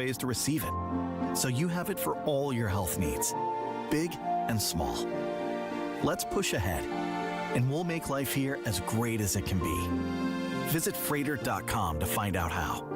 ways to receive it, so you have it for all your health needs, big and small. Let's push ahead, and we'll make life here as great as it can be. Visit Freighter.com to find out how.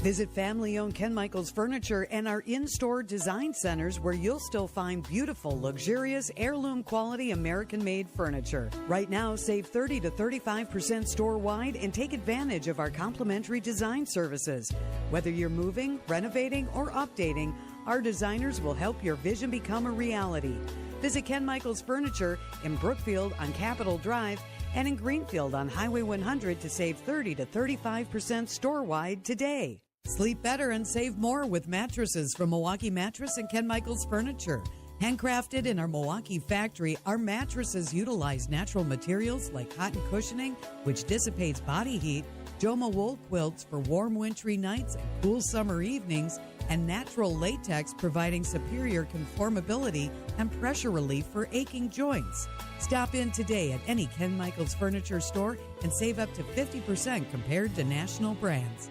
Visit family-owned Ken Michaels Furniture and our in-store design centers where you'll still find beautiful, luxurious, heirloom-quality American-made furniture. Right now, save 30 to 35% store-wide and take advantage of our complimentary design services. Whether you're moving, renovating, or updating, our designers will help your vision become a reality. Visit Ken Michaels Furniture in Brookfield on Capitol Drive and in Greenfield on Highway 100 to save 30 to 35% store-wide today. Sleep better and save more with mattresses from Milwaukee Mattress and Ken Michaels Furniture. Handcrafted in our Milwaukee factory, our mattresses utilize natural materials like cotton cushioning, which dissipates body heat, Joma wool quilts for warm wintry nights and cool summer evenings, and natural latex providing superior conformability and pressure relief for aching joints. Stop in today at any Ken Michaels Furniture store and save up to 50% compared to national brands.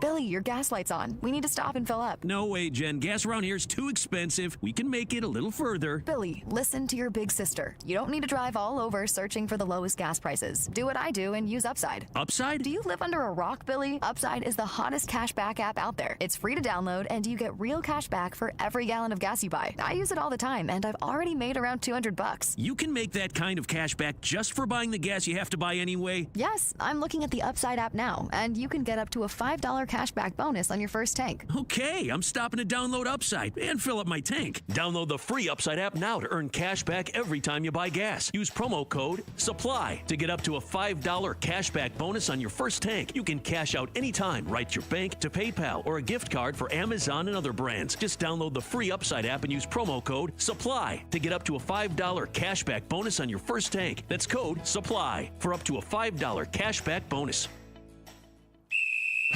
Billy, your gas light's on. We need to stop and fill up. No way, Jen. Gas around here is too expensive. We can make it a little further. Billy, listen to your big sister. You don't need to drive all over searching for the lowest gas prices. Do what I do and use Upside. Upside? Do you live under a rock, Billy? Upside is the hottest cashback app out there. It's free to download, and you get real cash back for every gallon of gas you buy. I use it all the time, and I've already made around $200. You can make that kind of cash back just for buying the gas you have to buy anyway? Yes, I'm looking at the Upside app now, and you can get up to a $5 cashback bonus on your first tank. Okay, I'm stopping to download Upside and fill up my tank. Download the free Upside app now to earn cash back every time you buy gas. Use promo code SUPPLY to get up to a $5 cashback bonus on your first tank. You can cash out anytime, right to your bank, to PayPal, or a gift card for Amazon and other brands. Just download the free Upside app and use promo code SUPPLY to get up to a $5 cashback bonus on your first tank. That's code SUPPLY for up to a $5 cashback bonus.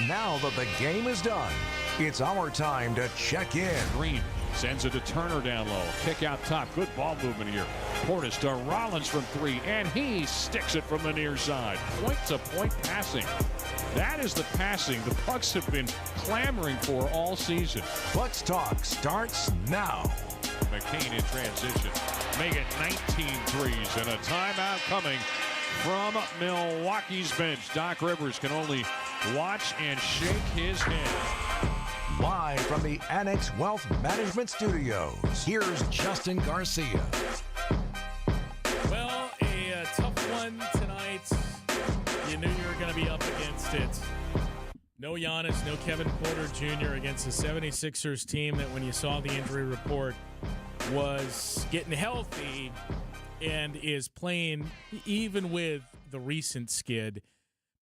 Now that the game is done, it's our time to check in. Green sends it to Turner down low. Kick out top. Good ball movement here. Portis to Rollins from three, and he sticks it from the near side. Point-to-point passing. That is the passing the Bucks have been clamoring for all season. Bucks Talk starts now. McCain in transition. Make it 19 threes, and a timeout coming from Milwaukee's bench. Doc Rivers can only watch and shake his head. Live from the Annex Wealth Management Studios, here's Justin Garcia. Well, a tough one tonight. You knew you were going to be up against it. No Giannis, no Kevin Porter Jr. against the 76ers team that when you saw the injury report was getting healthy and is playing, even with the recent skid,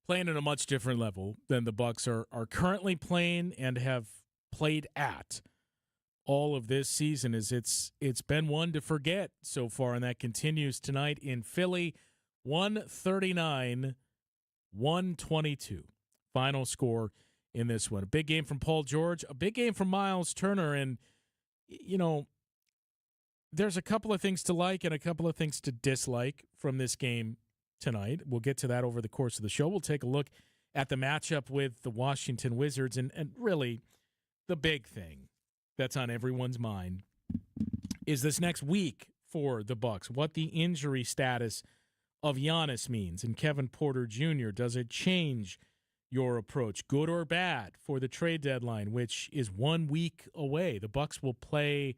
playing at a much different level than the Bucks are currently playing and have played at all of this season. As it's been one to forget so far, and that continues tonight in Philly. 139-122 final score in this one. A big game from Paul George, a big game from Miles Turner, and you know, there's a couple of things to like and a couple of things to dislike from this game tonight. We'll get to that over the course of the show. We'll take a look at the matchup with the Washington Wizards, and really the big thing that's on everyone's mind is this next week for the Bucks, what the injury status of Giannis means and Kevin Porter Jr. Does it change your approach, good or bad, for the trade deadline, which is 1 week away? The Bucks will play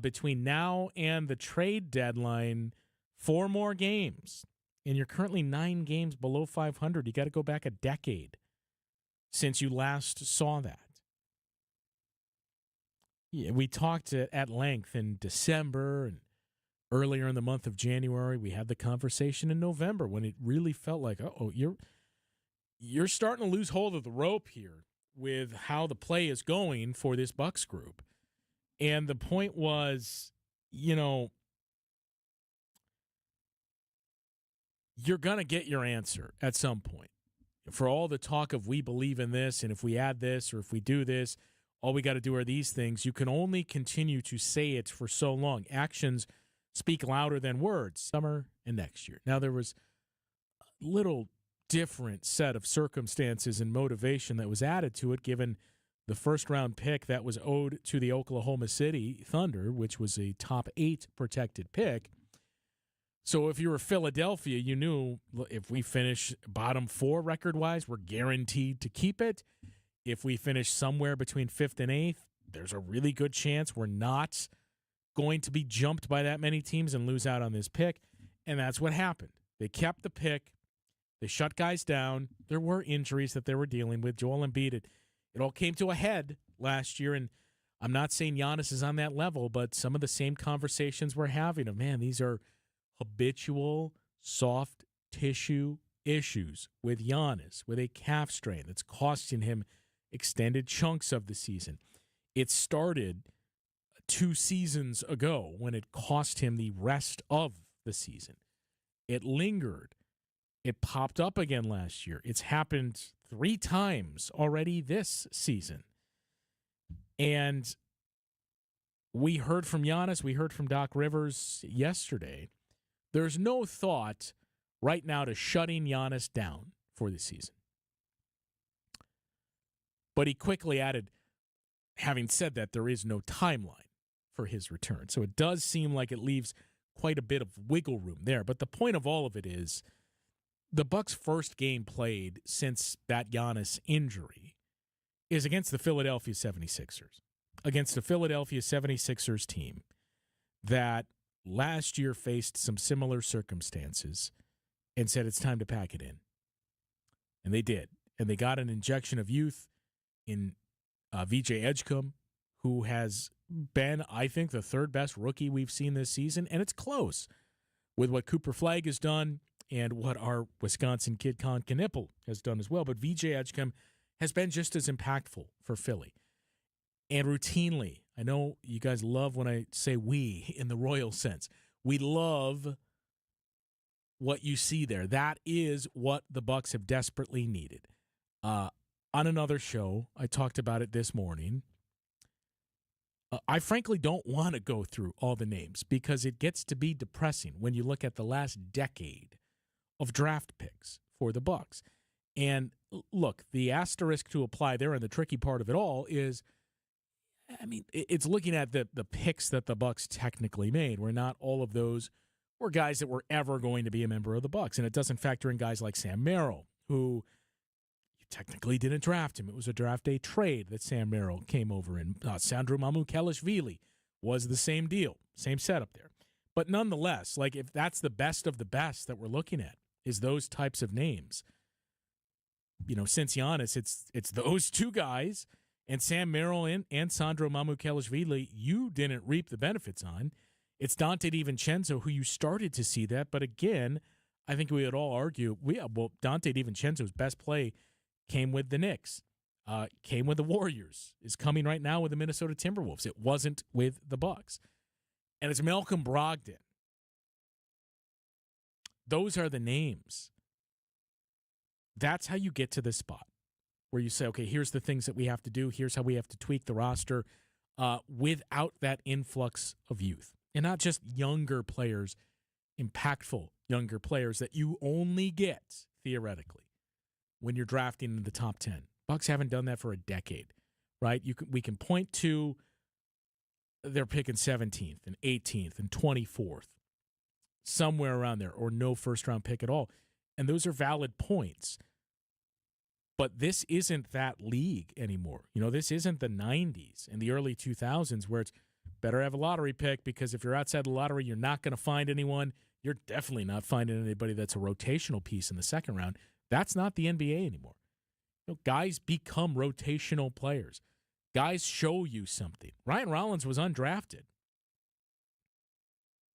between now and the trade deadline 4 more games. And you're currently 9 games below 500. You got to go back a decade since you last saw that. Yeah, we talked at length in December and earlier in the month of January. We had the conversation in November when it really felt like, you're starting to lose hold of the rope here with how the play is going for this Bucks group. And the point was, you're going to get your answer at some point. For all the talk of we believe in this, and if we add this or if we do this, all we got to do are these things. You can only continue to say it for so long. Actions speak louder than words, summer and next year. Now, there was little different set of circumstances and motivation that was added to it, given the first-round pick that was owed to the Oklahoma City Thunder, which was a top 8 protected pick. So if you were Philadelphia, you knew if we finish bottom 4 record-wise, we're guaranteed to keep it. If we finish somewhere between 5th and 8th, there's a really good chance we're not going to be jumped by that many teams and lose out on this pick. And that's what happened. They kept the pick. They shut guys down. There were injuries that they were dealing with. Joel Embiid, it all came to a head last year, and I'm not saying Giannis is on that level, but some of the same conversations we're having of, man, these are habitual soft tissue issues with Giannis, with a calf strain that's costing him extended chunks of the season. It started 2 seasons ago when it cost him the rest of the season. It lingered. It popped up again last year. It's happened 3 times already this season. And we heard from Giannis, we heard from Doc Rivers yesterday. There's no thought right now to shutting Giannis down for the season. But he quickly added, having said that, there is no timeline for his return. So it does seem like it leaves quite a bit of wiggle room there. But the point of all of it is the Bucks' first game played since that Giannis injury is against the Philadelphia 76ers. Against the Philadelphia 76ers team that last year faced some similar circumstances and said it's time to pack it in. And they did. And they got an injection of youth in VJ Edgecombe, who has been, I think, the 3rd best rookie we've seen this season. And it's close with what Cooper Flagg has done and what our Wisconsin kid Con Knippel has done as well. But VJ Edgecombe has been just as impactful for Philly. And routinely, I know you guys love when I say we in the royal sense. We love what you see there. That is what the Bucks have desperately needed. On another show, I talked about it this morning. I frankly don't want to go through all the names because it gets to be depressing when you look at the last decade of draft picks for the Bucks. And look, the asterisk to apply there, and the tricky part of it all is, I mean, it's looking at the picks that the Bucks technically made, where not all of those were guys that were ever going to be a member of the Bucks. And it doesn't factor in guys like Sam Merrill, who you technically didn't draft him. It was a draft day trade that Sam Merrill came over in. Sandro Mamukelashvili was the same deal, same setup there. But nonetheless, like if that's the best of the best that we're looking at, is those types of names. You know, since Giannis, it's those 2 guys. And Sam Merrill and Sandro Mamukelashvili, you didn't reap the benefits on. It's Dante DiVincenzo who you started to see that. But again, I think we would all argue, Dante DiVincenzo's best play came with the Knicks, came with the Warriors, is coming right now with the Minnesota Timberwolves. It wasn't with the Bucks. And it's Malcolm Brogdon. Those are the names. That's how you get to this spot, where you say, okay, here's the things that we have to do. Here's how we have to tweak the roster without that influx of youth. And not just younger players, impactful younger players that you only get, theoretically, when you're drafting in the top 10. Bucks haven't done that for a decade, right? We can point to their pick in 17th and 18th and 24th, somewhere around there, or no first-round pick at all. And those are valid points. But this isn't that league anymore. You know, this isn't the 90s and the early 2000s where it's better have a lottery pick because if you're outside the lottery, you're not going to find anyone. You're definitely not finding anybody that's a rotational piece in the second round. That's not the NBA anymore. You know, guys become rotational players. Guys show you something. Ryan Rollins was undrafted.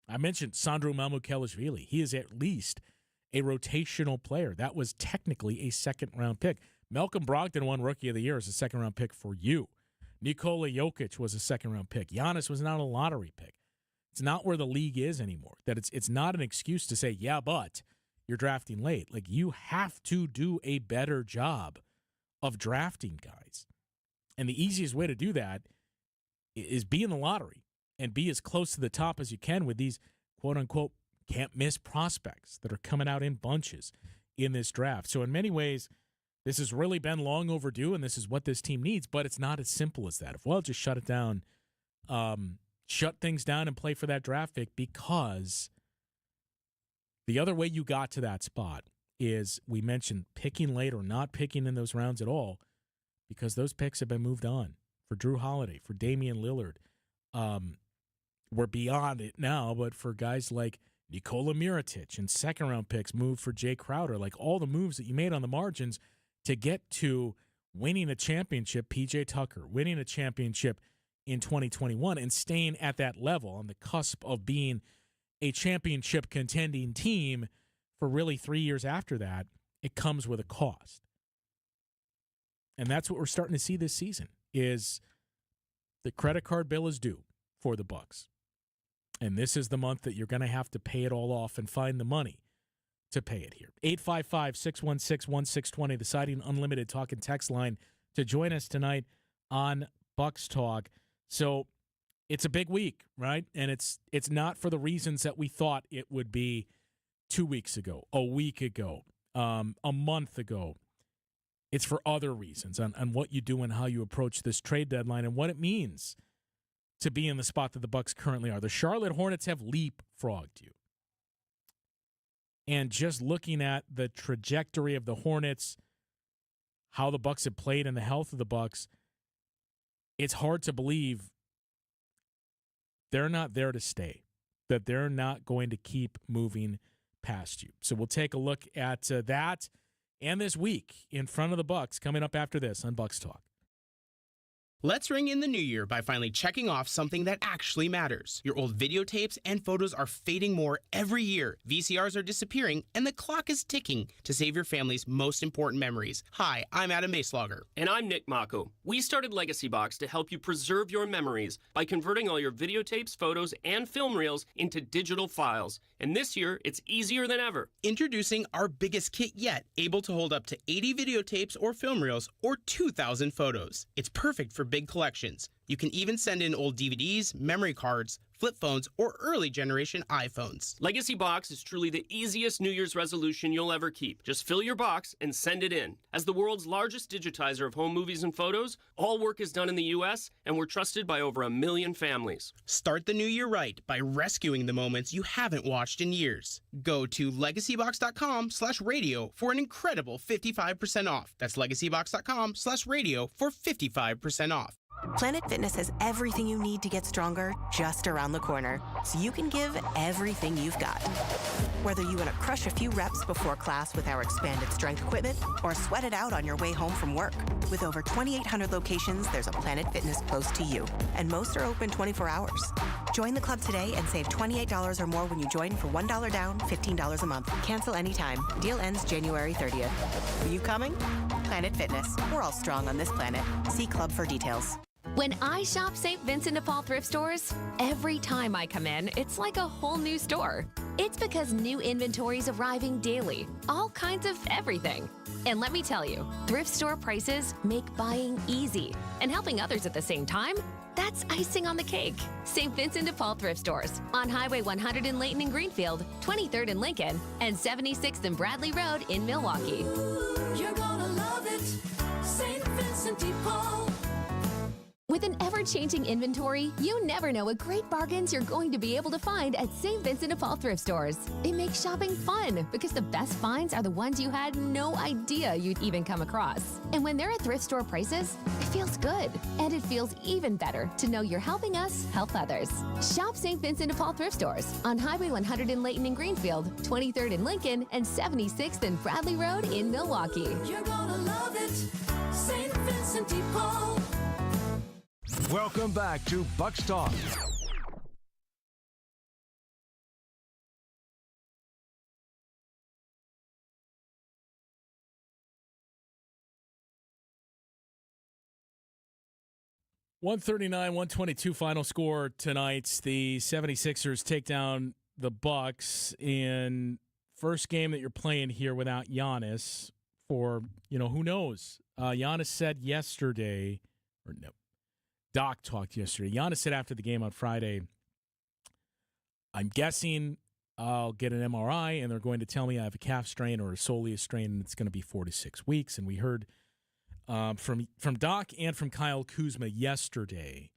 I mentioned Sandro Mamukelashvili. He is at least a rotational player. That was technically a second-round pick. Malcolm Brogdon won Rookie of the Year as a second-round pick for you. Nikola Jokic was a second-round pick. Giannis was not a lottery pick. It's not where the league is anymore. That it's not an excuse to say, yeah, but you're drafting late. Like, you have to do a better job of drafting guys. And the easiest way to do that is be in the lottery and be as close to the top as you can with these quote-unquote can't-miss prospects that are coming out in bunches in this draft. So in many ways, this has really been long overdue, and this is what this team needs, but it's not as simple as that. Just shut it down, shut things down and play for that draft pick, because the other way you got to that spot is, we mentioned, picking late or not picking in those rounds at all, because those picks have been moved on for Drew Holiday, for Damian Lillard. We're beyond it now, but for guys like Nikola Mirotic and second-round picks moved for Jay Crowder, like all the moves that you made on the margins to get to winning a championship, PJ Tucker, winning a championship in 2021 and staying at that level on the cusp of being a championship contending team for really 3 years after that, it comes with a cost. And that's what we're starting to see this season, is the credit card bill is due for the Bucks. And this is the month that you're going to have to pay it all off and find the money to pay it here. 855-616-1620, the Siding Unlimited talk and text line to join us tonight on Bucks Talk. So it's a big week, right? And it's not for the reasons that we thought it would be 2 weeks ago, a week ago, a month ago. It's for other reasons on what you do and how you approach this trade deadline and what it means to be in the spot that the Bucks currently are. The Charlotte Hornets have leapfrogged you. And just looking at the trajectory of the Hornets, how the Bucks have played and the health of the Bucks, it's hard to believe they're not there to stay, that they're not going to keep moving past you. So we'll take a look at that and this week in front of the Bucks coming up after this on Bucks Talk. Let's ring in the new year by finally checking off something that actually matters. Your old videotapes and photos are fading more every year. VCRs are disappearing, and the clock is ticking to save your family's most important memories. Hi, I'm Adam Maslauger. And I'm Nick Mako. We started Legacy Box to help you preserve your memories by converting all your videotapes, photos, and film reels into digital files. And this year, it's easier than ever. Introducing our biggest kit yet, able to hold up to 80 videotapes or film reels or 2,000 photos. It's perfect for big collections. You can even send in old DVDs, memory cards, flip phones, or early generation iPhones. Legacy Box is truly the easiest New Year's resolution you'll ever keep. Just fill your box and send it in. As the world's largest digitizer of home movies and photos, all work is done in the U.S., and we're trusted by over 1 million families. Start the new year right by rescuing the moments you haven't watched in years. Go to legacybox.com/radio for an incredible 55% off. That's legacybox.com/radio for 55% off. Planet Fitness has everything you need to get stronger just around the corner, so you can give everything you've got. Whether you want to crush a few reps before class with our expanded strength equipment or sweat it out on your way home from work. With over 2,800 locations, there's a Planet Fitness close to you, and most are open 24 hours. Join the club today and save $28 or more when you join for $1 down, $15 a month. Cancel anytime. Deal ends January 30th. Are you coming? Planet Fitness. We're all strong on this planet. See club for details. When I shop St. Vincent de Paul thrift stores, every time I come in, it's like a whole new store. It's because new inventory's arriving daily, all kinds of everything. And let me tell you, thrift store prices make buying easy. And helping others at the same time, that's icing on the cake. St. Vincent de Paul thrift stores on Highway 100 in Layton and Greenfield, 23rd in Lincoln, and 76th and Bradley Road in Milwaukee. You're gonna love it, St. Vincent de Paul. With an ever-changing inventory, you never know what great bargains you're going to be able to find at St. Vincent de Paul thrift stores. It makes shopping fun because the best finds are the ones you had no idea you'd even come across. And when they're at thrift store prices, it feels good. And it feels even better to know you're helping us help others. Shop St. Vincent de Paul thrift stores on Highway 100 in Layton and Greenfield, 23rd in Lincoln, and 76th and Bradley Road in Milwaukee. You're gonna love it, St. Vincent de Paul. Welcome back to Bucks Talk. $139-122 final score tonight. The 76ers take down the Bucks in first game that you're playing here without Giannis for, who knows. Giannis said yesterday, or no, Doc talked yesterday. Giannis said after the game on Friday, I'm guessing I'll get an MRI, and they're going to tell me I have a calf strain or a soleus strain, and it's going to be 4 to 6 weeks. And we heard from Doc and from Kyle Kuzma yesterday.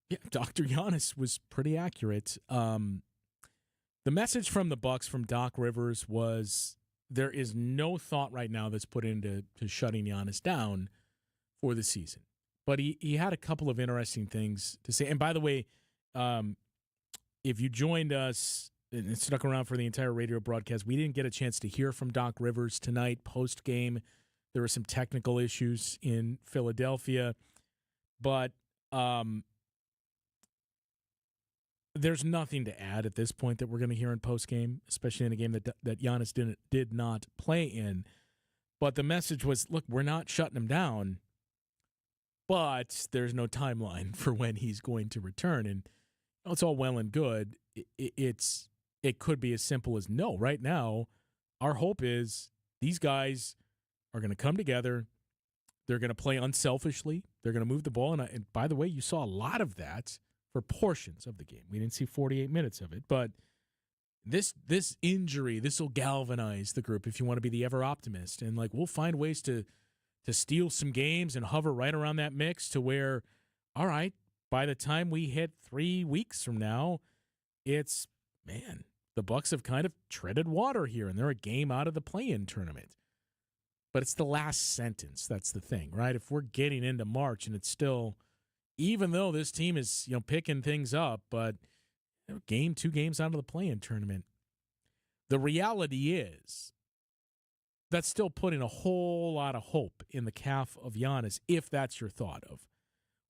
Yeah, Dr. Giannis was pretty accurate. The message from the Bucks from Doc Rivers was there is no thought right now that's put into shutting Giannis down for the season. But he had a couple of interesting things to say. And by the way, if you joined us and stuck around for the entire radio broadcast, we didn't get a chance to hear from Doc Rivers tonight post-game. There were some technical issues in Philadelphia. But there's nothing to add at this point that we're going to hear in post-game, especially in a game that Giannis did not play in. But the message was, look, we're not shutting him down, but there's no timeline for when he's going to return. And it's all well and good. It could be as simple as no. Right now, our hope is these guys are going to come together. They're going to play unselfishly. They're going to move the ball. And by the way, you saw a lot of that for portions of the game. We didn't see 48 minutes of it. But this injury, this will galvanize the group if you want to be the ever optimist. And we'll find ways to steal some games and hover right around that mix to where, all right, by the time we hit 3 weeks from now, it's, man, the Bucks have kind of treaded water here, and they're a game out of the play-in tournament. But it's the last sentence. That's the thing, right? If we're getting into March and it's still, even though this team is, picking things up, but 2 games out of the play-in tournament, the reality is that's still putting a whole lot of hope in the calf of Giannis, if that's your thought of,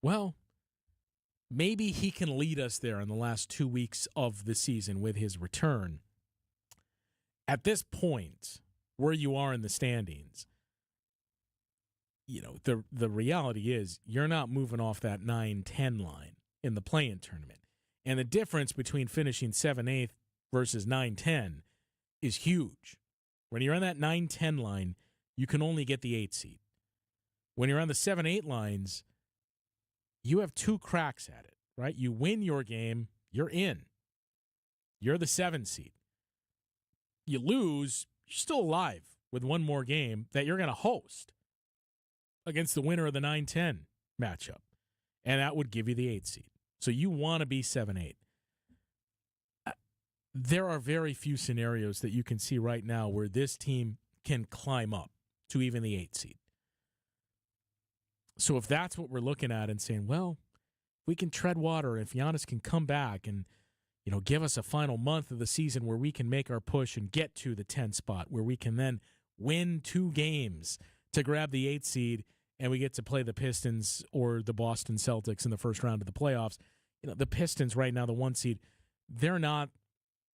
well, maybe he can lead us there in the last 2 weeks of the season with his return. At this point, where you are in the standings, the reality is you're not moving off that 9-10 line in the play-in tournament. And the difference between finishing 7-8 versus 9-10 is huge. When you're on that 9-10 line, you can only get the 8 seed. When you're on the 7-8 lines, you have 2 cracks at it, right? You win your game, you're in. You're the 7 seed. You lose, you're still alive with 1 more game that you're going to host against the winner of the 9-10 matchup. And that would give you the 8 seed. So you want to be 7-8. There are very few scenarios that you can see right now where this team can climb up to even the 8 seed. So if that's what we're looking at and saying, well, we can tread water, if Giannis can come back and give us a final month of the season where we can make our push and get to the 10 spot, where we can then win 2 games to grab the 8 seed, and we get to play the Pistons or the Boston Celtics in the first round of the playoffs. The Pistons right now, the 1 seed, they're not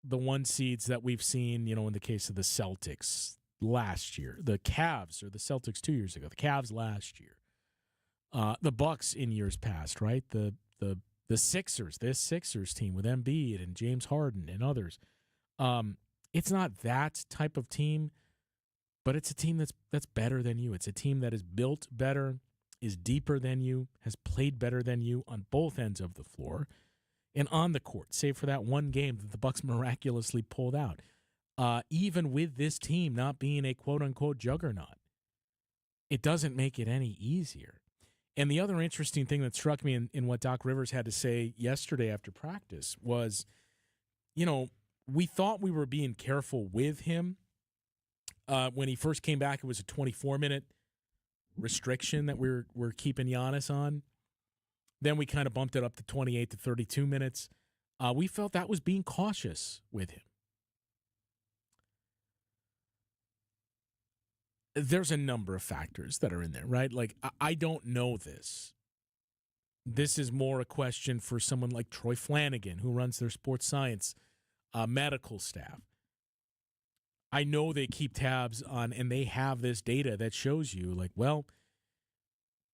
the 1 seeds that we've seen, in the case of the Celtics last year. The Cavs, or the Celtics 2 years ago, the Cavs last year. The Bucks in years past, right? The Sixers, this Sixers team with Embiid and James Harden and others. It's not that type of team, but it's a team that's better than you. It's a team that is built better, is deeper than you, has played better than you on both ends of the floor and on the court, save for that 1 game that the Bucks miraculously pulled out. Even with this team not being a quote-unquote juggernaut, it doesn't make it any easier. And the other interesting thing that struck me in what Doc Rivers had to say yesterday after practice was, we thought we were being careful with him. When he first came back, it was a 24-minute restriction that we're keeping Giannis on. Then we kind of bumped it up to 28 to 32 minutes. We felt that was being cautious with him. There's a number of factors that are in there, right? I don't know this. This is more a question for someone like Troy Flanagan, who runs their sports science medical staff. I know they keep tabs on, and they have this data that shows you,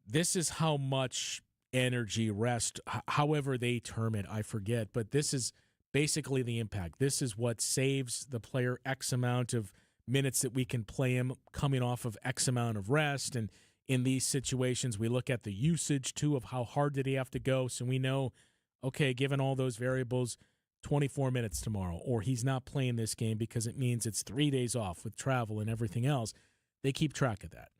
this is how much energy, rest, however they term it, I forget, but this is basically the impact. This is what saves the player X amount of minutes that we can play him coming off of X amount of rest. And in these situations, we look at the usage, too, of how hard did he have to go. So we know, okay, given all those variables, 24 minutes tomorrow, or he's not playing this game because it means it's 3 days off with travel and everything else. They keep track of that.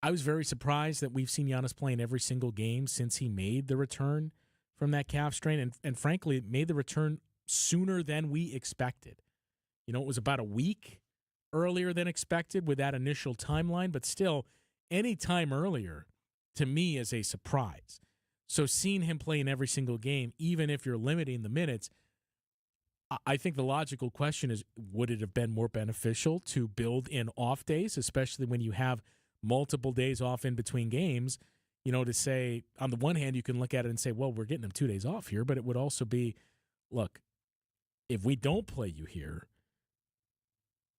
I was very surprised that we've seen Giannis playing every single game since he made the return from that calf strain, and frankly, made the return sooner than we expected. It was about a week earlier than expected with that initial timeline, but still, any time earlier, to me, is a surprise. So seeing him play in every single game, even if you're limiting the minutes, I think the logical question is, would it have been more beneficial to build in off days, especially when you have multiple days off in between games? To say, on the one hand, you can look at it and say, well, we're getting them 2 days off here, but it would also be, look, if we don't play you here,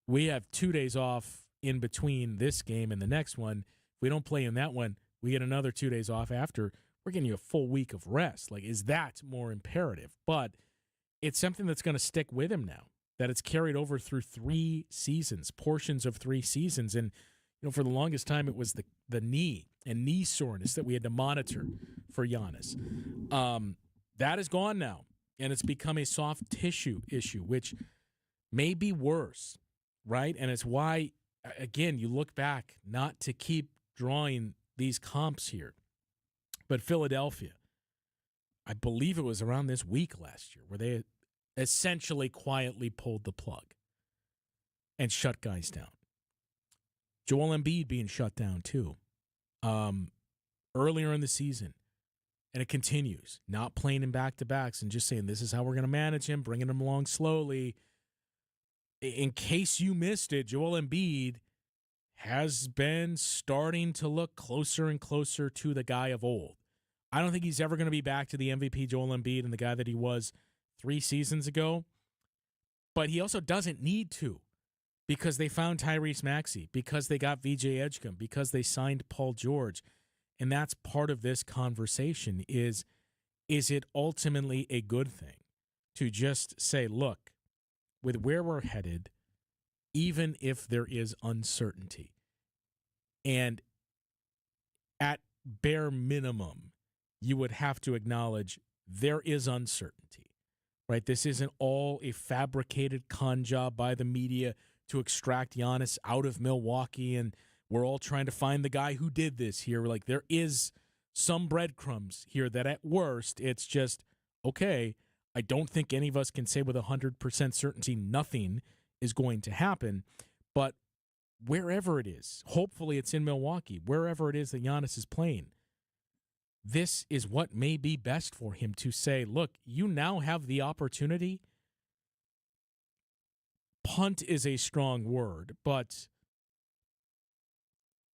we have 2 days off in between this game and the next one. If we don't play in that one, we get another 2 days off after. We're getting you a full week of rest. Is that more imperative? But it's something that's going to stick with him now, that it's carried over through 3 seasons, portions of 3 seasons. And, for the longest time, it was the knee and knee soreness that we had to monitor for Giannis. That is gone now, and it's become a soft tissue issue, which may be worse, right? And it's why, again, you look back, not to keep drawing these comps here, but Philadelphia, I believe it was around this week last year where they essentially quietly pulled the plug and shut guys down. Joel Embiid being shut down too earlier in the season. And it continues, not playing in back-to-backs and just saying this is how we're going to manage him, bringing him along slowly. In case you missed it, Joel Embiid has been starting to look closer and closer to the guy of old. I don't think he's ever going to be back to the MVP Joel Embiid and the guy that he was 3 seasons ago. But he also doesn't need to, because they found Tyrese Maxey, because they got VJ Edgecombe, because they signed Paul George. And that's part of this conversation is it ultimately a good thing to just say, look, with where we're headed, even if there is uncertainty, and at bare minimum, you would have to acknowledge there is uncertainty, right? This isn't all a fabricated con job by the media to extract Giannis out of Milwaukee, and we're all trying to find the guy who did this here. There is some breadcrumbs here that at worst, it's just, okay, I don't think any of us can say with 100% certainty nothing is going to happen, but wherever it is, hopefully it's in Milwaukee, wherever it is that Giannis is playing, this is what may be best for him to say, look, you now have the opportunity. Punt is a strong word, but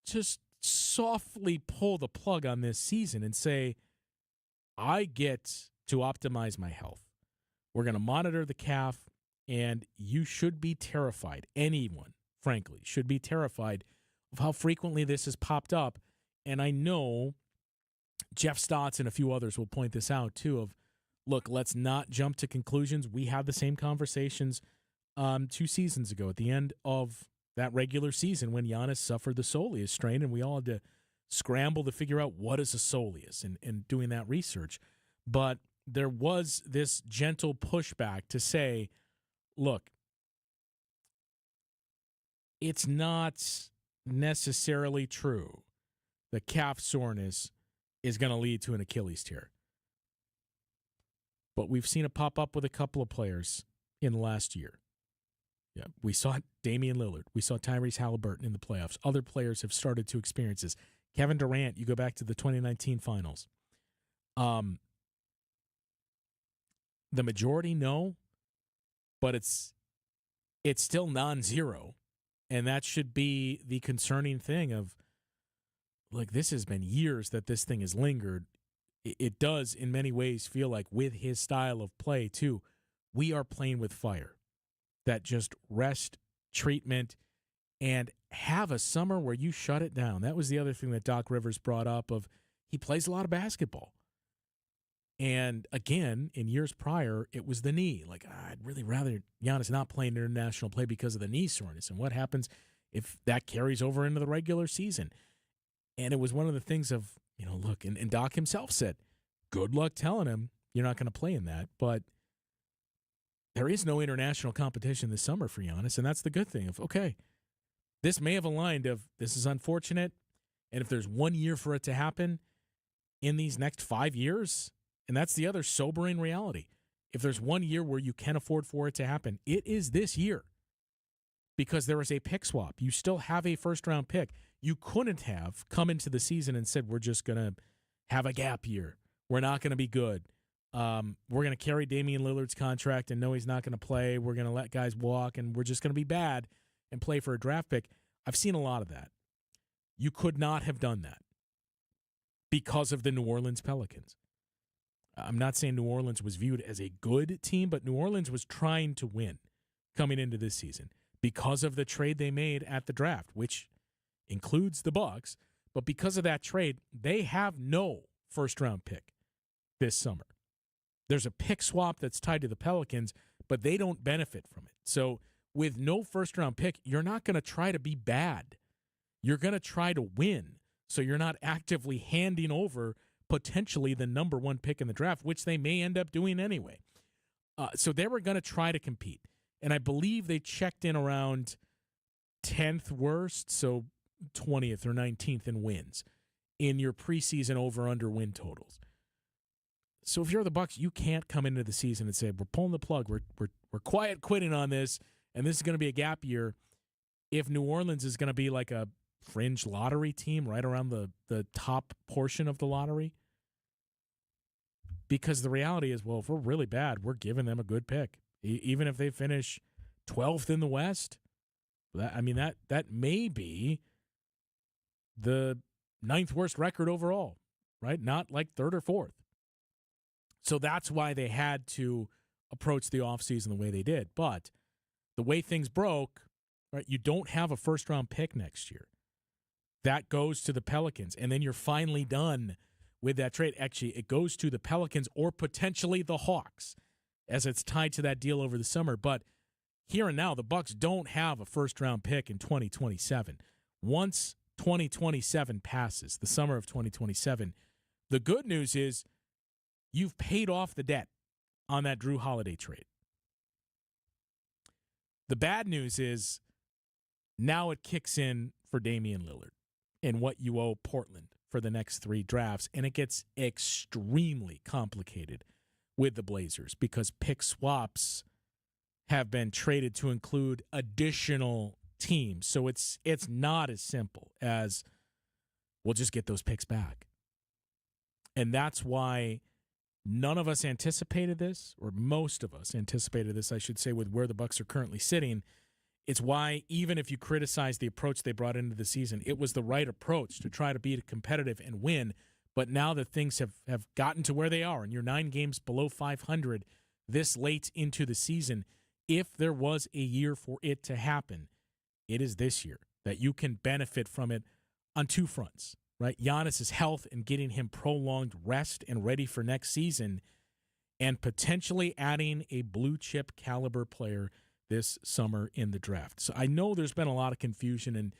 just softly pull the plug on this season and say, I get to optimize my health. We're going to monitor the calf, and you should be terrified. Anyone, frankly, should be terrified of how frequently this has popped up. And I know Jeff Stotts and a few others will point this out, too, of, look, let's not jump to conclusions. We had the same conversations 2 seasons ago at the end of that regular season when Giannis suffered the soleus strain, and we all had to scramble to figure out what is a soleus and doing that research. But there was this gentle pushback to say, look, it's not necessarily true that calf soreness is going to lead to an Achilles tear. But we've seen it pop up with a couple of players in the last year. Yeah, we saw Damian Lillard. We saw Tyrese Halliburton in the playoffs. Other players have started to experience this. Kevin Durant, you go back to the 2019 finals. The majority no, but it's still non-zero. And that should be the concerning thing of, like, this has been years that this thing has lingered. It does, in many ways, feel like with his style of play, too, we are playing with fire. That just rest, treatment, and have a summer where you shut it down. That was the other thing that Doc Rivers brought up of he plays a lot of basketball. And again, in years prior, it was the knee. Like, I'd really rather Giannis not play in international play because of the knee soreness. And what happens if that carries over into the regular season? And it was one of the things of, look, and Doc himself said, good luck telling him you're not going to play in that. But there is no international competition this summer for Giannis, and that's the good thing. Okay, this may have aligned of this is unfortunate, and if there's 1 year for it to happen in these next 5 years, and that's the other sobering reality. If there's 1 year where you can afford for it to happen, it is this year because there is a pick swap. You still have a first-round pick. You couldn't have come into the season and said, we're just going to have a gap year. We're not going to be good. We're going to carry Damian Lillard's contract and know he's not going to play. We're going to let guys walk, and we're just going to be bad and play for a draft pick. I've seen a lot of that. You could not have done that because of the New Orleans Pelicans. I'm not saying New Orleans was viewed as a good team, but New Orleans was trying to win coming into this season because of the trade they made at the draft, which includes the Bucks. But because of that trade, they have no first-round pick this summer. There's a pick swap that's tied to the Pelicans, but they don't benefit from it. So with no first-round pick, you're not going to try to be bad. You're going to try to win. So you're not actively handing over potentially the number one pick in the draft, which they may end up doing anyway. So they were going to try to compete. And I believe they checked in around 10th worst, so 20th or 19th in wins in your preseason over-under win totals. So if you're the Bucks, you can't come into the season and say, we're pulling the plug, we're quiet quitting on this, and this is going to be a gap year if New Orleans is going to be like a fringe lottery team right around the top portion of the lottery. Because the reality is, well, if we're really bad, we're giving them a good pick. Even if they finish 12th in the West, that may be the 9th worst record overall, right? Not like 3rd or 4th. So that's why they had to approach the offseason the way they did. But the way things broke, right, you don't have a first-round pick next year. That goes to the Pelicans, and then you're finally done with that trade. Actually, it goes to the Pelicans or potentially the Hawks, as it's tied to that deal over the summer. But here and now, the Bucks don't have a first-round pick in 2027. Once 2027 passes, the summer of 2027, the good news is you've paid off the debt on that Drew Holiday trade. The bad news is now it kicks in for Damian Lillard and what you owe Portland for the next 3 drafts, and it gets extremely complicated with the Blazers because pick swaps have been traded to include additional teams. So it's not as simple as we'll just get those picks back. And that's why none of us anticipated this, or most of us anticipated this, I should say, with where the Bucks are currently sitting. It's why even if you criticize the approach they brought into the season, it was the right approach to try to be competitive and win. But now that things have gotten to where they are, and you're 9 games below 500 this late into the season, if there was a year for it to happen, it is this year that you can benefit from it on 2 fronts, right? Giannis' health and getting him prolonged rest and ready for next season, and potentially adding a blue chip caliber player this summer in the draft. So I know there's been a lot of confusion, and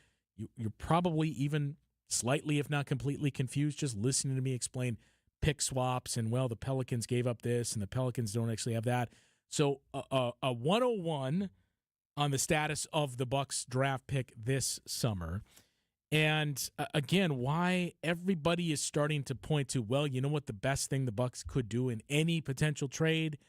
you're probably even slightly, if not completely confused, just listening to me explain pick swaps and, well, the Pelicans gave up this and the Pelicans don't actually have that. So a 101 on the status of the Bucks draft pick this summer. And again, why everybody is starting to point to, well, you know what the best thing the Bucks could do in any potential trade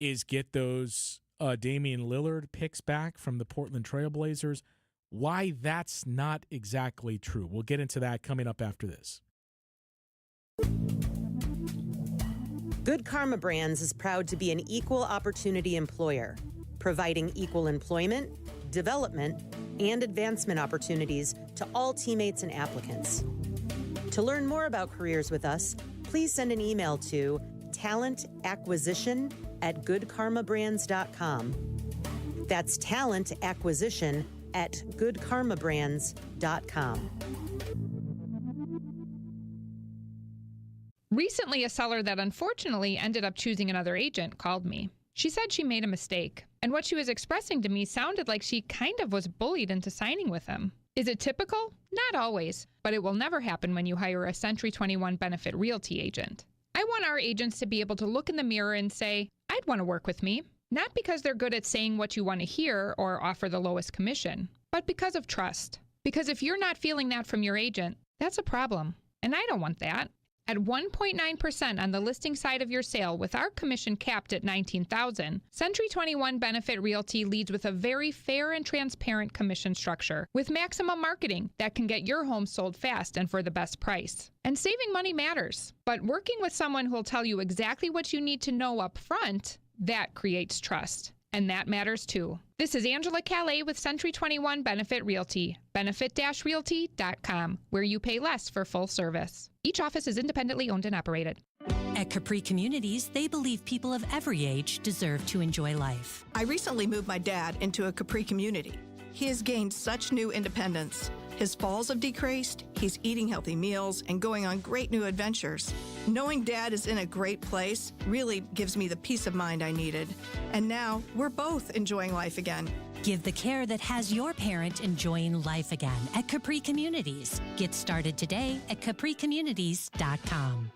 is get those Damian Lillard picks back from the Portland Trail Blazers. Why that's not exactly true. We'll get into that coming up after this. Good Karma Brands is proud to be an equal opportunity employer, providing equal employment, development, and advancement opportunities to all teammates and applicants. To learn more about careers with us, please send an email to talentacquisition@goodkarmabrands.com. That's talentacquisition@goodkarmabrands.com. Recently, a seller that unfortunately ended up choosing another agent called me. She said she made a mistake, and what she was expressing to me sounded like she kind of was bullied into signing with him. Is it typical? Not always, but it will never happen when you hire a Century 21 Benefit Realty agent. I want our agents to be able to look in the mirror and say, I'd want to work with me. Not because they're good at saying what you want to hear or offer the lowest commission, but because of trust. Because if you're not feeling that from your agent, that's a problem. And I don't want that. At 1.9% on the listing side of your sale with our commission capped at $19,000, Century 21 Benefit Realty leads with a very fair and transparent commission structure with maximum marketing that can get your home sold fast and for the best price. And saving money matters, but working with someone who will tell you exactly what you need to know up front, that creates trust. And that matters too. This is Angela Calais with Century 21 Benefit Realty, benefit-realty.com, where you pay less for full service. Each office is independently owned and operated. At Capri Communities, they believe people of every age deserve to enjoy life. I recently moved my dad into a Capri community. He has gained such new independence. His falls have decreased, he's eating healthy meals, and going on great new adventures. Knowing Dad is in a great place really gives me the peace of mind I needed. And now, we're both enjoying life again. Give the care that has your parent enjoying life again at Capri Communities. Get started today at capricommunities.com.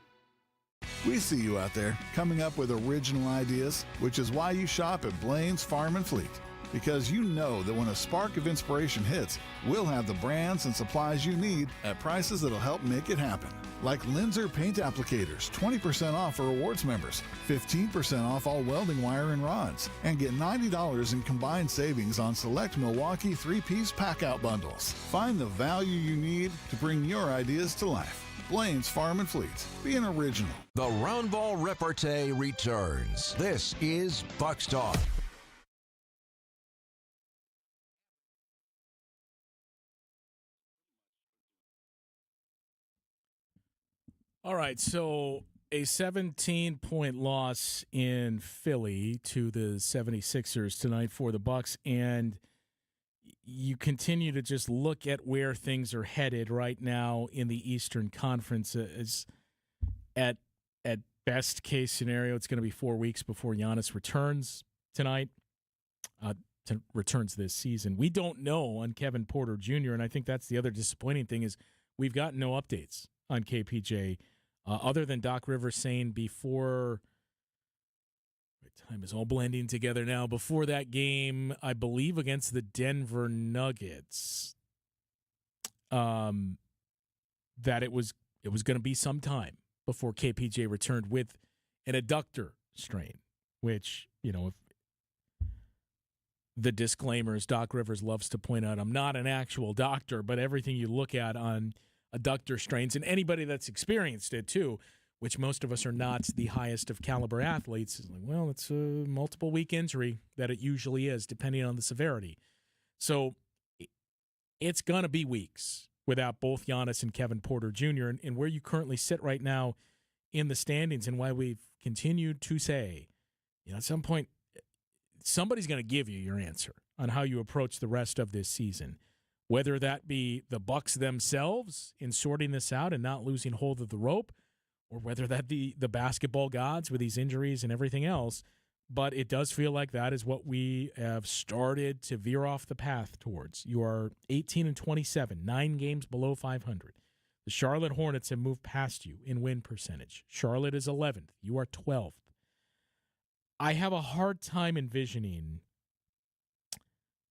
We see you out there coming up with original ideas, which is why you shop at Blaine's Farm and Fleet. Because you know that when a spark of inspiration hits, we'll have the brands and supplies you need at prices that'll help make it happen. Like Linzer paint applicators, 20% off for rewards members, 15% off all welding wire and rods, and get $90 in combined savings on select Milwaukee 3-piece pack-out bundles. Find the value you need to bring your ideas to life. Blaine's Farm and Fleet. Be an original. The Roundball Repartee returns. This is Bucks Talk. All right, so a 17-point loss in Philly to the 76ers tonight for the Bucks, and you continue to just look at where things are headed right now in the Eastern Conference. As at best case scenario, it's going to be 4 weeks before Giannis returns tonight, returns this season. We don't know on Kevin Porter Jr., and I think that's the other disappointing thing is we've got no updates on KPJ. Other than Doc Rivers saying before, time is all blending together now, before that game, I believe against the Denver Nuggets, that it was going to be some time before KPJ returned with an adductor strain, which, you know, if the disclaimers Doc Rivers loves to point out, I'm not an actual doctor, but everything you look at on adductor strains, and anybody that's experienced it too, which most of us are not the highest of caliber athletes, is like, well, it's a multiple week injury that it usually is, depending on the severity. So it's going to be weeks without both Giannis and Kevin Porter Jr. And where you currently sit right now in the standings, and why we've continued to say, you know, at some point, somebody's going to give you your answer on how you approach the rest of this season. Whether that be the Bucks themselves in sorting this out and not losing hold of the rope, or whether that be the basketball gods with these injuries and everything else. But it does feel like that is what we have started to veer off the path towards. You are 18-27, 9 games below 500. The Charlotte Hornets have moved past you in win percentage. Charlotte is 11th. You are 12th. I have a hard time envisioning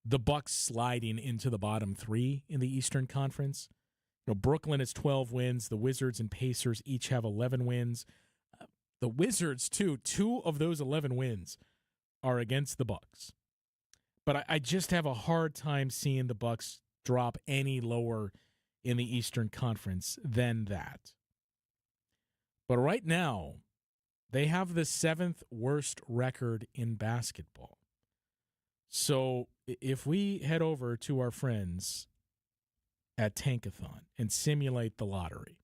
the Bucks sliding into the bottom 3 in the Eastern Conference. You know, Brooklyn has 12 wins. The Wizards and Pacers each have 11 wins. The Wizards, too, 2 of those 11 wins are against the Bucks. But I just have a hard time seeing the Bucks drop any lower in the Eastern Conference than that. But right now, they have the 7th worst record in basketball. So if we head over to our friends at Tankathon and simulate the lottery,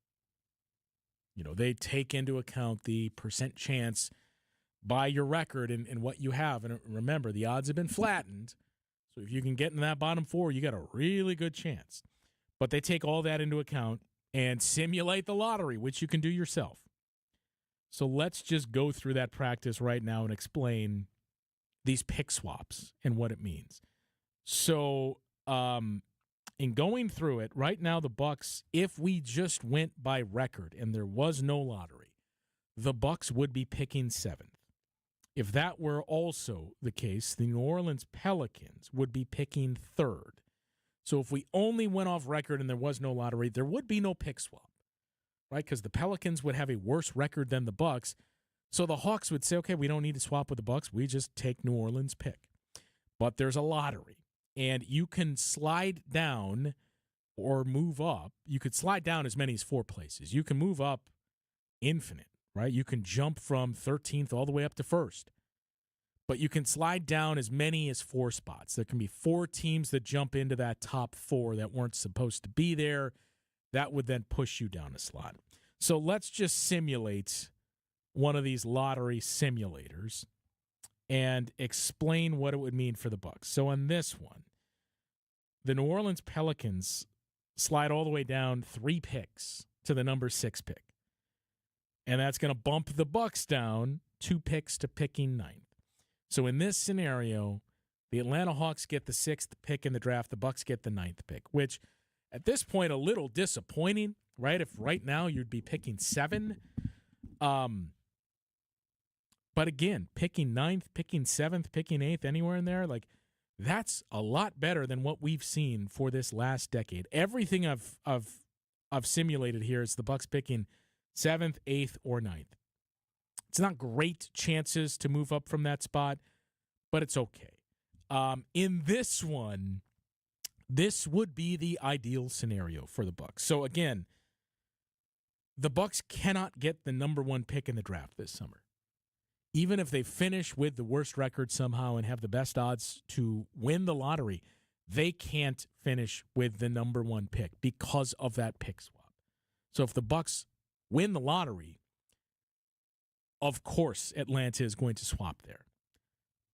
you know, they take into account the percent chance by your record and what you have. And remember, the odds have been flattened. So if you can get in that bottom 4, you got a really good chance. But they take all that into account and simulate the lottery, which you can do yourself. So let's just go through that practice right now and explain these pick swaps and what it means. So in going through it, right now the Bucks, if we just went by record and there was no lottery, the Bucks would be picking 7th. If that were also the case, the New Orleans Pelicans would be picking third. So if we only went off record and there was no lottery, there would be no pick swap, right? Because the Pelicans would have a worse record than the Bucks. So the Hawks would say, okay, we don't need to swap with the Bucks. We just take New Orleans' pick. But there's a lottery, and you can slide down or move up. You could slide down as many as 4 places. You can move up infinite, right? You can jump from 13th all the way up to 1st. But you can slide down as many as 4 spots. There can be 4 teams that jump into that top 4 that weren't supposed to be there. That would then push you down a slot. So let's just simulate one of these lottery simulators and explain what it would mean for the Bucks. So on this one, the New Orleans Pelicans slide all the way down 3 picks to the number 6 pick. And that's going to bump the Bucks down 2 picks to picking 9th. So in this scenario, the Atlanta Hawks get the 6th pick in the draft, the Bucks get the 9th pick, which at this point a little disappointing, right? If right now you'd be picking 7. But again, picking 9th, picking 7th, picking 8th, anywhere in there, like that's a lot better than what we've seen for this last decade. Everything I've simulated here is the Bucks picking 7th, 8th, or 9th. It's not great chances to move up from that spot, but it's okay. In this one, this would be the ideal scenario for the Bucks. So again, the Bucks cannot get the number 1 pick in the draft this summer. Even if they finish with the worst record somehow and have the best odds to win the lottery, they can't finish with the number 1 pick because of that pick swap. So if the Bucks win the lottery, of course Atlanta is going to swap there.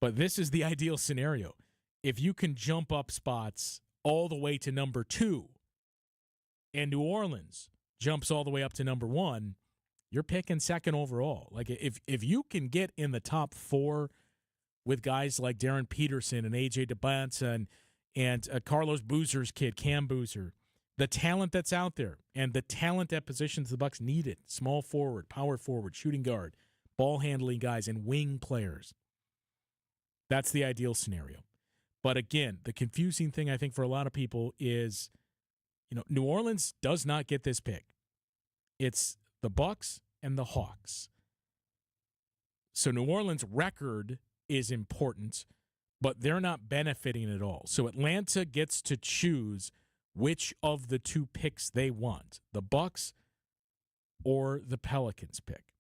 But this is the ideal scenario. If you can jump up spots all the way to number 2 and New Orleans jumps all the way up to number 1, you're picking 2nd overall. Like if you can get in the top 4 with guys like Darren Peterson and A.J. DeBanza and Carlos Boozer's kid, Cam Boozer, the talent that's out there and the talent at positions the Bucks needed, small forward, power forward, shooting guard, ball handling guys, and wing players. That's the ideal scenario. But again, the confusing thing I think for a lot of people is, New Orleans does not get this pick. It's the Bucks and the Hawks. So New Orleans' record is important, but they're not benefiting at all. So Atlanta gets to choose which of the 2 picks they want, the Bucks or the Pelicans pick.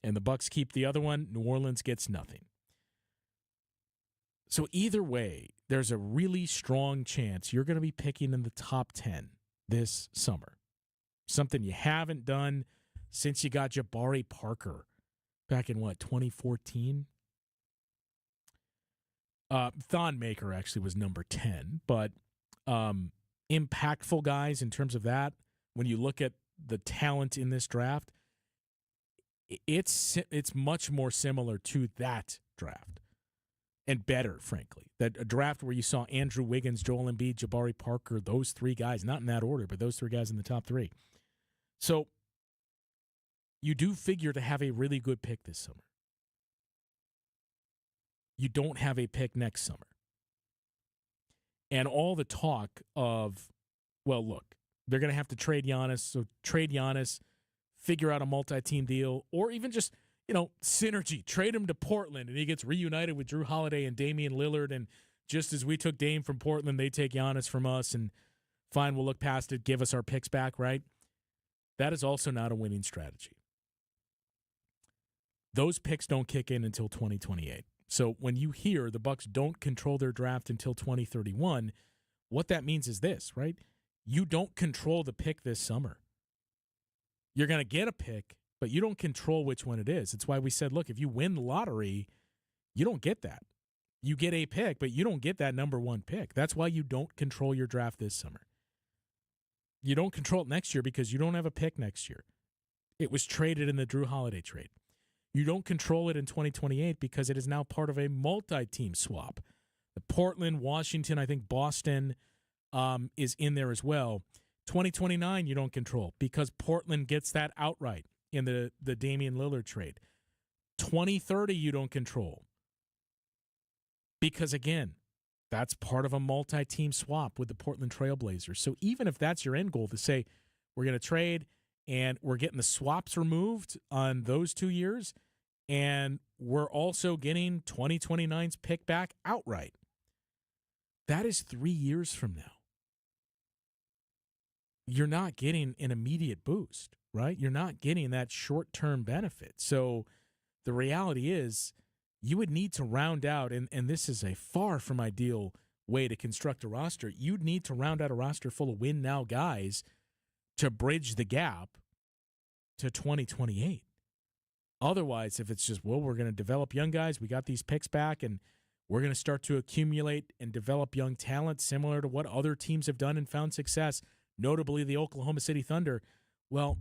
And the Bucks keep the other one. New Orleans gets nothing. So either way, there's a really strong chance you're going to be picking in the top 10 this summer. Something you haven't done since you got Jabari Parker back in, 2014? Thon Maker actually was number 10, but impactful guys in terms of that, when you look at the talent in this draft, it's much more similar to that draft and better, frankly. That a draft where you saw Andrew Wiggins, Joel Embiid, Jabari Parker, those 3 guys, not in that order, but those 3 guys in the top 3. So you do figure to have a really good pick this summer. You don't have a pick next summer. And all the talk of, well, look, they're going to have to trade Giannis, so trade Giannis, figure out a multi-team deal, or even just, synergy. Trade him to Portland, and he gets reunited with Drew Holiday and Damian Lillard, and just as we took Dame from Portland, they take Giannis from us, and fine, we'll look past it, give us our picks back, right? That is also not a winning strategy. Those picks don't kick in until 2028. So when you hear the Bucks don't control their draft until 2031, what that means is this, right? You don't control the pick this summer. You're going to get a pick, but you don't control which one it is. It's why we said, look, if you win the lottery, you don't get that. You get a pick, but you don't get that number 1 pick. That's why you don't control your draft this summer. You don't control it next year because you don't have a pick next year. It was traded in the Drew Holiday trade. You don't control it in 2028 because it is now part of a multi-team swap. The Portland, Washington, I think Boston is in there as well. 2029 you don't control because Portland gets that outright in the Damian Lillard trade. 2030 you don't control. Because, again, that's part of a multi-team swap with the Portland Trailblazers. So even if that's your end goal to say, we're going to trade and we're getting the swaps removed on those 2 years, and we're also getting 2029's pick back outright, that is 3 years from now. You're not getting an immediate boost, right? You're not getting that short-term benefit. So the reality is you would need to round out, and this is a far from ideal way to construct a roster. You'd need to round out a roster full of win-now guys to bridge the gap to 2028. Otherwise, if it's just, well, we're going to develop young guys, we got these picks back, and we're going to start to accumulate and develop young talent similar to what other teams have done and found success, notably the Oklahoma City Thunder, well,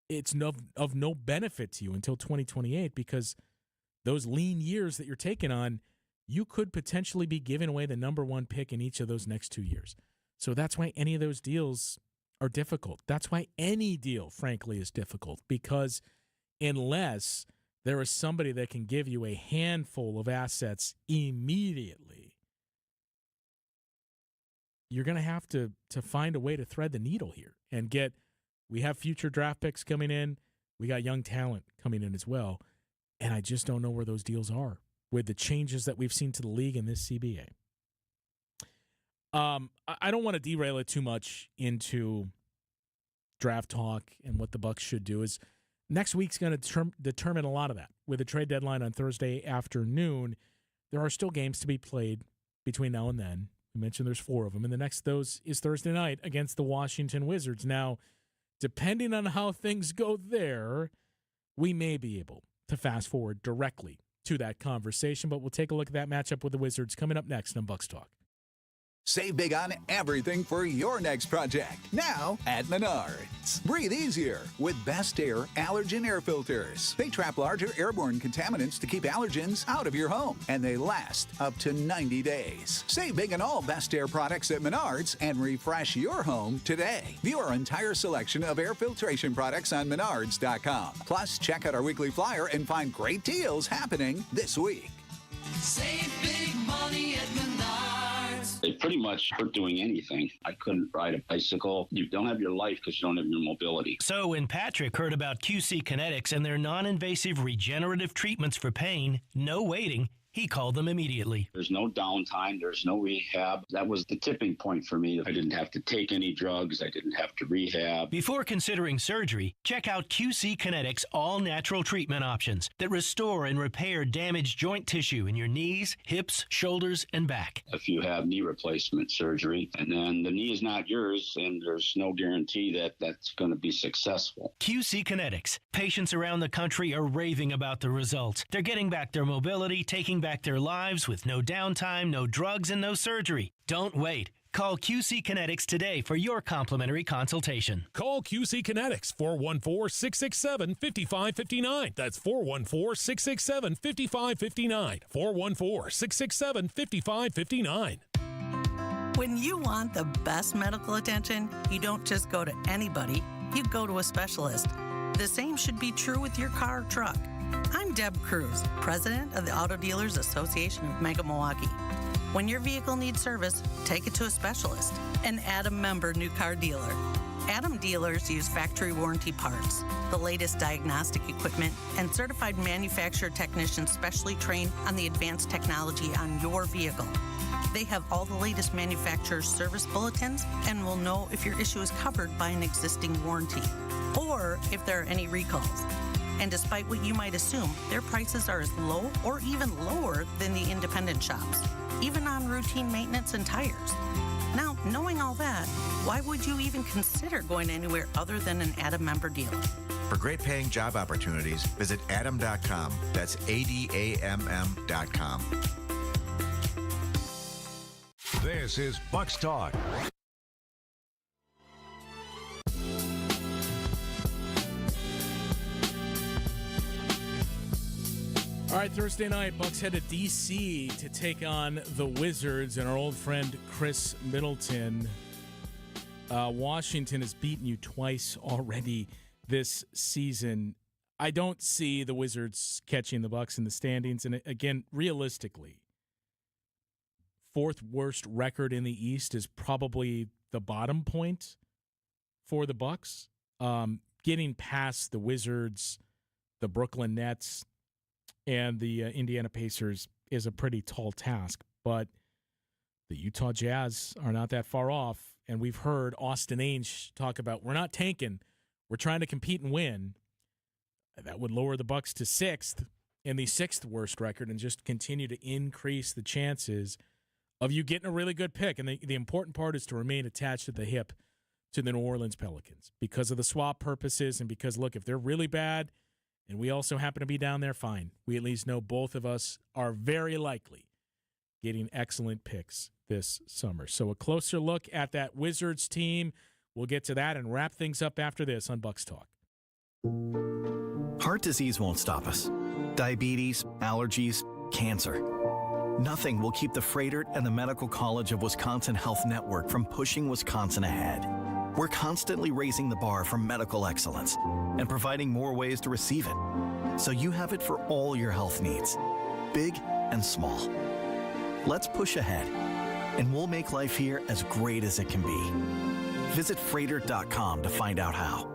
it's of no benefit to you until 2028 because those lean years that you're taking on, you could potentially be giving away the number one pick in each of those next 2 years. So that's why any of those deals are difficult. That's why any deal, frankly, is difficult because unless there is somebody that can give you a handful of assets immediately, you're going to have to find a way to thread the needle here and we have future draft picks coming in. We got young talent coming in as well. And I just don't know where those deals are with the changes that we've seen to the league in this CBA. I don't want to derail it too much into draft talk and what the Bucks should do. Is next week's going to determine a lot of that. With the trade deadline on Thursday afternoon, there are still games to be played between now and then. We mentioned there's 4 of them, and the next of those is Thursday night against the Washington Wizards. Now, depending on how things go there, we may be able to fast forward directly to that conversation, but we'll take a look at that matchup with the Wizards coming up next on Bucks Talk. Save big on everything for your next project. Now at Menards. Breathe easier with Best Air allergen air filters. They trap larger airborne contaminants to keep allergens out of your home, and they last up to 90 days. Save big on all Best Air products at Menards and refresh your home today. View our entire selection of air filtration products on Menards.com. Plus, check out our weekly flyer and find great deals happening this week. Save big money at Menards. They pretty much weren't doing anything. I couldn't ride a bicycle. You don't have your life because you don't have your mobility. So when Patrick heard about QC Kinetics and their non-invasive regenerative treatments for pain, no waiting, he called them immediately. There's no downtime. There's no rehab. That was the tipping point for me. I didn't have to take any drugs. I didn't have to rehab. Before considering surgery, check out QC Kinetics all-natural treatment options that restore and repair damaged joint tissue in your knees, hips, shoulders, and back. If you have knee replacement surgery, and then the knee is not yours, and there's no guarantee that that's going to be successful. QC Kinetics. Patients around the country are raving about the results. They're getting back their mobility, taking back their lives with no downtime, no drugs, and no surgery. Don't wait. Call QC Kinetics today for your complimentary consultation. Call QC Kinetics, 414-667-5559. That's 414-667-5559. 414-667-5559. When you want the best medical attention, you don't just go to anybody, you go to a specialist. The same should be true with your car or truck. I'm Deb Cruz, president of the Auto Dealers Association of Mega Milwaukee. When your vehicle needs service, take it to a specialist, an Adam member new car dealer. Adam dealers use factory warranty parts, the latest diagnostic equipment, and certified manufacturer technicians specially trained on the advanced technology on your vehicle. They have all the latest manufacturer's service bulletins and will know if your issue is covered by an existing warranty or if there are any recalls. And despite what you might assume, their prices are as low or even lower than the independent shops, even on routine maintenance and tires. Now, knowing all that, why would you even consider going anywhere other than an Adam member dealer? For great paying job opportunities, visit adam.com. That's ADAMM.com. This is Bucks Talk. All right, Thursday night, Bucks head to D.C. to take on the Wizards and our old friend Chris Middleton. Washington has beaten you twice already this season. I don't see the Wizards catching the Bucks in the standings. And again, realistically, fourth worst record in the East is probably the bottom point for the Bucks. Getting past the Wizards, the Brooklyn Nets, and the Indiana Pacers is a pretty tall task. But the Utah Jazz are not that far off. And we've heard Austin Ainge talk about, we're not tanking, we're trying to compete and win. That would lower the Bucks to sixth in the sixth worst record and just continue to increase the chances of you getting a really good pick. And the important part is to remain attached at the hip to the New Orleans Pelicans because of the swap purposes and because, look, if they're really bad and we also happen to be down there, fine. We at least know both of us are very likely getting excellent picks this summer. So a closer look at that Wizards team. We'll get to that and wrap things up after this on Bucks Talk. Heart disease won't stop us. Diabetes, allergies, cancer. Nothing will keep the Froedtert and the Medical College of Wisconsin Health Network from pushing Wisconsin ahead. We're constantly raising the bar for medical excellence and providing more ways to receive it, so you have it for all your health needs, big and small. Let's push ahead, and we'll make life here as great as it can be. Visit Froedtert.com to find out how.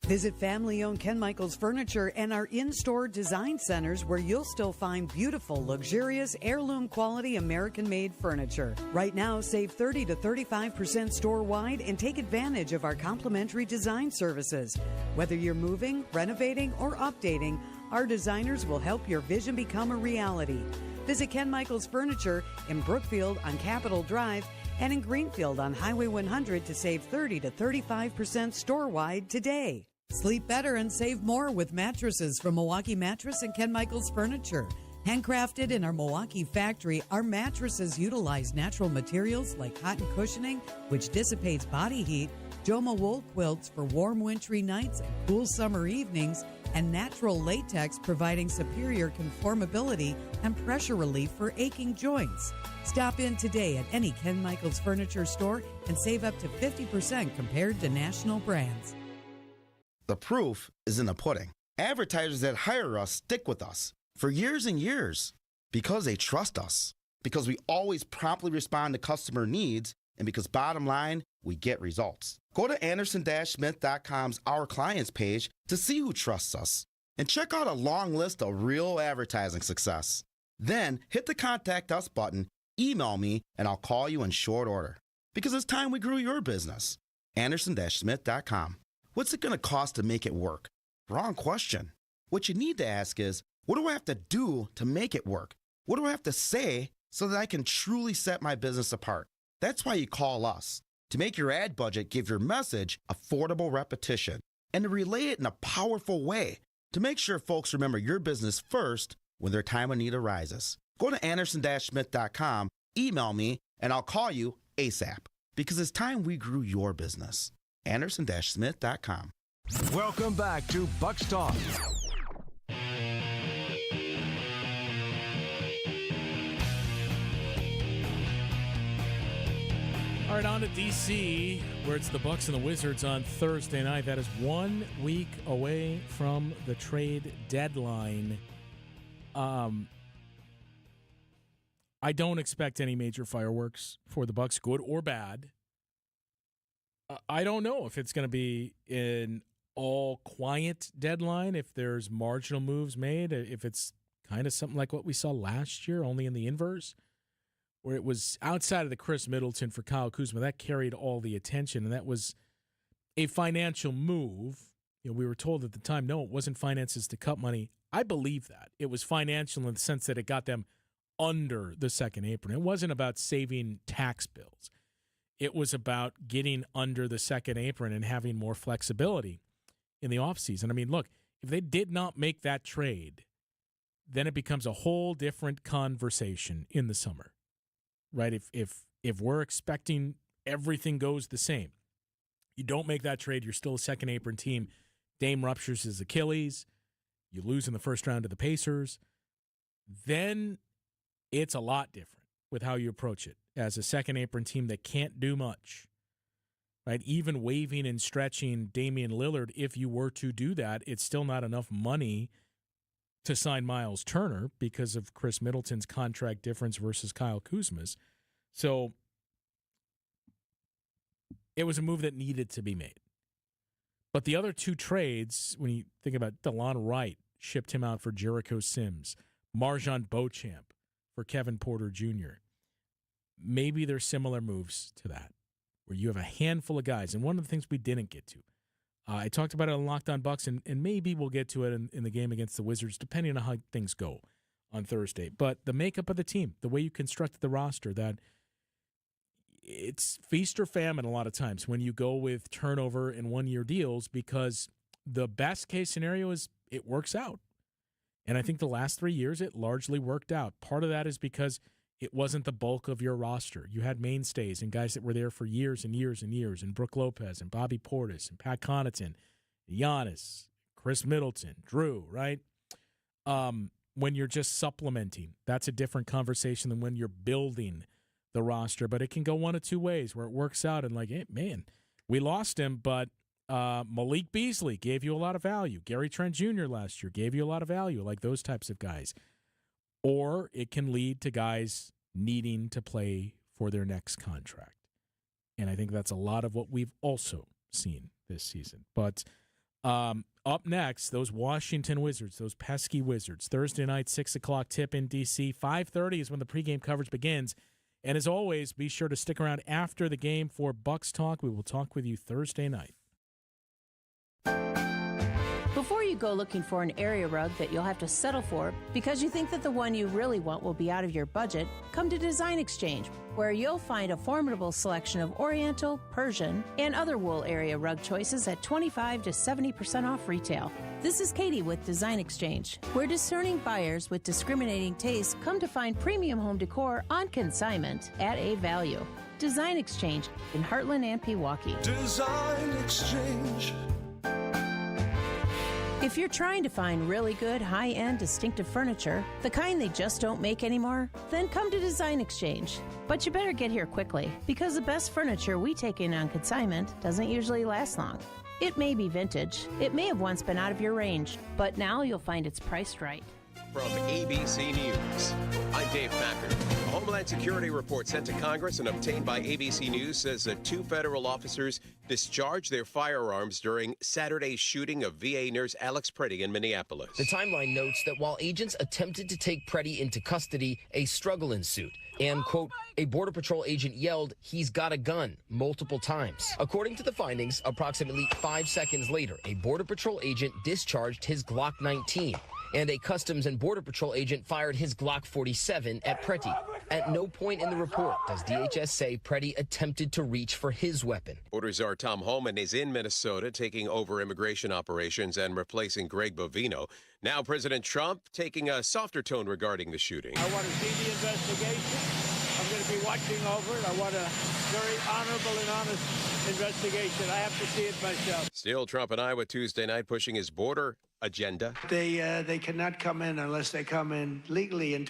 Visit family-owned Ken Michaels Furniture and our in-store design centers where you'll still find beautiful, luxurious, heirloom-quality American-made furniture. Right now, save 30 to 35% store-wide and take advantage of our complimentary design services. Whether you're moving, renovating, or updating, our designers will help your vision become a reality. Visit Ken Michaels Furniture in Brookfield on Capitol Drive and in Greenfield on Highway 100 to save 30 to 35% store-wide today. Sleep better and save more with mattresses from Milwaukee Mattress and Ken Michaels Furniture. Handcrafted in our Milwaukee factory, our mattresses utilize natural materials like cotton cushioning, which dissipates body heat, Joma wool quilts for warm wintry nights and cool summer evenings, and natural latex providing superior conformability and pressure relief for aching joints. Stop in today at any Ken Michaels Furniture store and save up to 50% compared to national brands. The proof is in the pudding. Advertisers that hire us stick with us for years and years because they trust us, because we always promptly respond to customer needs, and because bottom line, we get results. Go to Anderson-Smith.com's Our Clients page to see who trusts us and check out a long list of real advertising success. Then hit the Contact Us button, email me, and I'll call you in short order. Because it's time we grew your business. Anderson-Smith.com. What's it going to cost to make it work? Wrong question. What you need to ask is, what do I have to do to make it work? What do I have to say so that I can truly set my business apart? That's why you call us, to make your ad budget give your message affordable repetition and to relay it in a powerful way to make sure folks remember your business first when their time of need arises. Go to Anderson-Smith.com, email me, and I'll call you ASAP because it's time we grew your business. Anderson-Smith.com. Welcome back to Bucks Talk. All right, on to D.C., where it's the Bucks and the Wizards on Thursday night. That is 1 week away from the trade deadline. I don't expect any major fireworks for the Bucks, good or bad. I don't know if it's going to be an all-quiet deadline, if there's marginal moves made, if it's kind of something like what we saw last year, only in the inverse, where it was outside of the Chris Middleton for Kyle Kuzma. That carried all the attention, and that was a financial move. You know, we were told at the time, no, it wasn't finances to cut money. I believe that. It was financial in the sense that it got them under the second apron. It wasn't about saving tax bills. It was about getting under the second apron and having more flexibility in the offseason. I mean, look, if they did not make that trade, then it becomes a whole different conversation in the summer, right? If we're expecting everything goes the same, you don't make that trade, you're still a second apron team. Dame ruptures his Achilles, you lose in the first round to the Pacers, then it's a lot different with how you approach it as a second apron team that can't do much, right? Even waiving and stretching Damian Lillard, if you were to do that, it's still not enough money to sign Miles Turner because of Chris Middleton's contract difference versus Kyle Kuzma's. So it was a move that needed to be made. But the other two trades, when you think about DeLon Wright, shipped him out for Jericho Sims, Marjon Beauchamp for Kevin Porter Jr., maybe there's similar moves to that, where you have a handful of guys. And one of the things we didn't get to, I talked about it on Locked On Bucks, and maybe we'll get to it in the game against the Wizards, depending on how things go on Thursday. But the makeup of the team, the way you constructed the roster, that it's feast or famine a lot of times when you go with turnover and one-year deals, because the best case scenario is it works out. And I think the last 3 years it largely worked out. Part of that is because it wasn't the bulk of your roster. You had mainstays and guys that were there for years and years and years, and Brook Lopez and Bobby Portis and Pat Connaughton, Giannis, Chris Middleton, Drew, right? When you're just supplementing, that's a different conversation than when you're building the roster. But it can go one of two ways, where it works out and like, hey, man, we lost him, but Malik Beasley gave you a lot of value. Gary Trent Jr. last year gave you a lot of value, like those types of guys. Or it can lead to guys needing to play for their next contract. And I think that's a lot of what we've also seen this season. But up next, those Washington Wizards, those pesky Wizards, Thursday night, 6 o'clock tip in D.C. 5:30 is when the pregame coverage begins. And as always, be sure to stick around after the game for Bucks Talk. We will talk with you Thursday night. Before you go looking for an area rug that you'll have to settle for because you think that the one you really want will be out of your budget, come to Design Exchange, where you'll find a formidable selection of Oriental, Persian, and other wool area rug choices at 25 to 70% off retail. This is Katie with Design Exchange, where discerning buyers with discriminating tastes come to find premium home decor on consignment at a value. Design Exchange in Heartland and Pewaukee. Design Exchange. If you're trying to find really good, high-end, distinctive furniture, the kind they just don't make anymore, then come to Design Exchange. But you better get here quickly, because the best furniture we take in on consignment doesn't usually last long. It may be vintage, it may have once been out of your range, but now you'll find it's priced right. From ABC News, I'm Dave Packard. A Homeland Security report sent to Congress and obtained by ABC News says that 2 federal officers discharged their firearms during Saturday's shooting of VA nurse Alex Pretty in Minneapolis. The timeline notes that while agents attempted to take Pretty into custody, a struggle ensued. And, quote, a Border Patrol agent yelled, "He's got a gun," multiple times. According to the findings, approximately 5 seconds later, a Border Patrol agent discharged his Glock 19. And a Customs and Border Patrol agent fired his Glock 47 at Pretty. At no point in the report does DHS say Pretty attempted to reach for his weapon. Border Czar Tom Homan is in Minnesota taking over immigration operations and replacing Greg Bovino. Now President Trump taking a softer tone regarding the shooting. I want to see the investigation. I'm going to be watching over it. I want a very honorable and honest investigation. I have to see it myself. Still, Trump in Iowa Tuesday night pushing his border agenda. They cannot come in unless they come in legally into